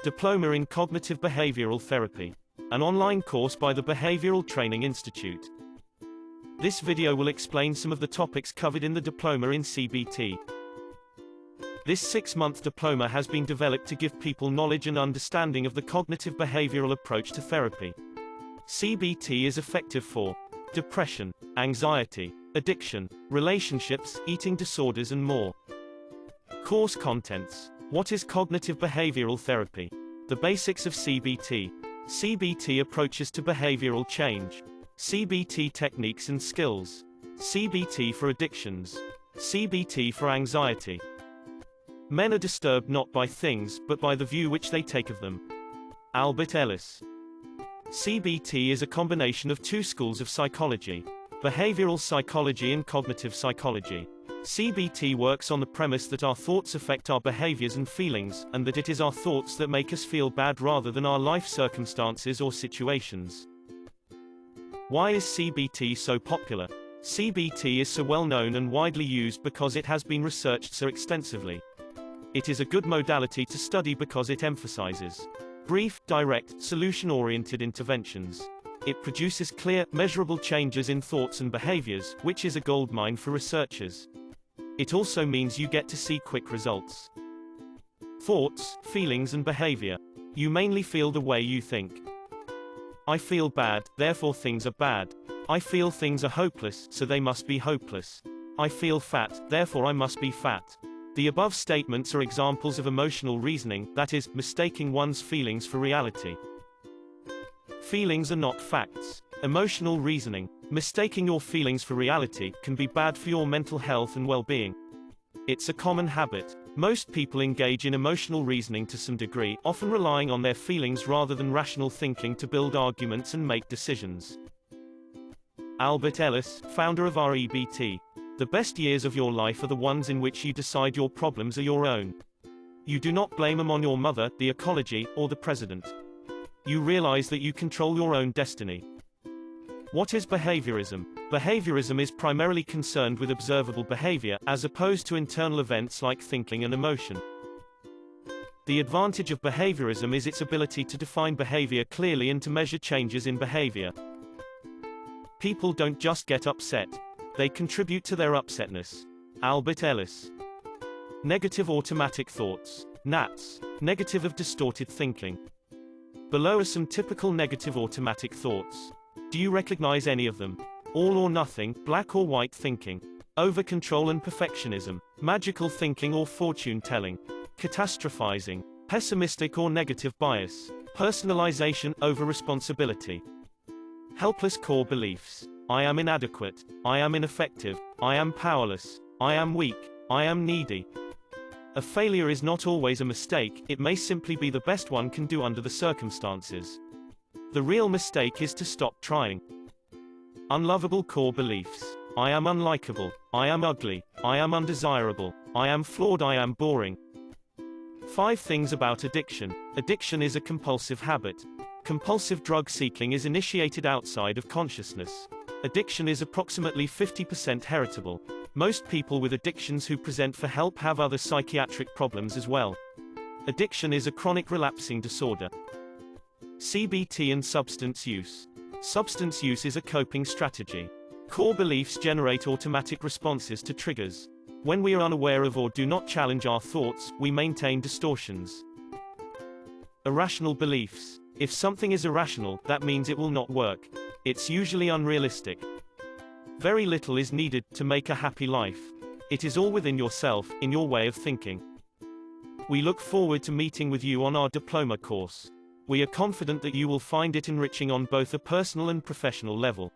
Diploma in Cognitive Behavioural Therapy, an online course by the Behavioural Training Institute. This video will explain some of the topics covered in the Diploma in CBT. This 6-month diploma has been developed to give people knowledge and understanding of the cognitive behavioral approach to therapy. CBT is effective for depression, anxiety, addiction, relationships, eating disorders and more. Course contents. What is cognitive behavioral therapy? The basics of CBT. CBT approaches to behavioral change. CBT techniques and skills. CBT for addictions. CBT for anxiety. Men are disturbed not by things, but by the view which they take of them. Ellis. CBT is a combination of two schools of psychology: behavioral psychology and cognitive psychology. CBT works on the premise that our thoughts affect our behaviors and feelings, and that it is our thoughts that make us feel bad rather than our life circumstances or situations. Why is CBT so popular? CBT is so well known and widely used because it has been researched so extensively. It is a good modality to study because it emphasizes brief, direct, solution-oriented interventions. It produces clear, measurable changes in thoughts and behaviors, which is a goldmine for researchers. It also means you get to see quick results. Thoughts, feelings and behavior. You mainly feel the way you think. I feel bad, therefore things are bad. I feel things are hopeless, so they must be hopeless. I feel fat, therefore I must be fat. The above statements are examples of emotional reasoning, that is, mistaking one's feelings for reality. Feelings are not facts. Emotional reasoning. Mistaking your feelings for reality can be bad for your mental health and well-being. It's a common habit. Most people engage in emotional reasoning to some degree, often relying on their feelings rather than rational thinking to build arguments and make decisions. Ellis, founder of REBT. The best years of your life are the ones in which you decide your problems are your own. You do not blame them on your mother, the ecology, or the president. You realize that you control your own destiny. What is behaviorism? Behaviorism is primarily concerned with observable behavior, as opposed to internal events like thinking and emotion. The advantage of behaviorism is its ability to define behavior clearly and to measure changes in behavior. People don't just get upset. They contribute to their upsetness. Ellis. Negative automatic thoughts. NATs. Negative of distorted thinking. Below are some typical negative automatic thoughts. Do you recognize any of them? All or nothing, black or white thinking. Over-control and perfectionism. Magical thinking or fortune-telling. Catastrophizing. Pessimistic or negative bias. Personalization, over-responsibility. Helpless core beliefs. I am inadequate. I am ineffective. I am powerless. I am weak. I am needy. A failure is not always a mistake, it may simply be the best one can do under the circumstances. The real mistake is to stop trying. Unlovable core beliefs. I am unlikable. I am ugly. I am undesirable. I am flawed. I am boring. 5 things about addiction. Addiction is a compulsive habit. Compulsive drug seeking is initiated outside of consciousness. Addiction is approximately 50% heritable. Most people with addictions who present for help have other psychiatric problems as well. Addiction is a chronic relapsing disorder. CBT and substance use. Substance use is a coping strategy. Core beliefs generate automatic responses to triggers. When we are unaware of or do not challenge our thoughts, we maintain distortions. Irrational beliefs. If something is irrational, that means it will not work. It's usually unrealistic. Very little is needed to make a happy life. It is all within yourself, in your way of thinking. We look forward to meeting with you on our diploma course. We are confident that you will find it enriching on both a personal and professional level.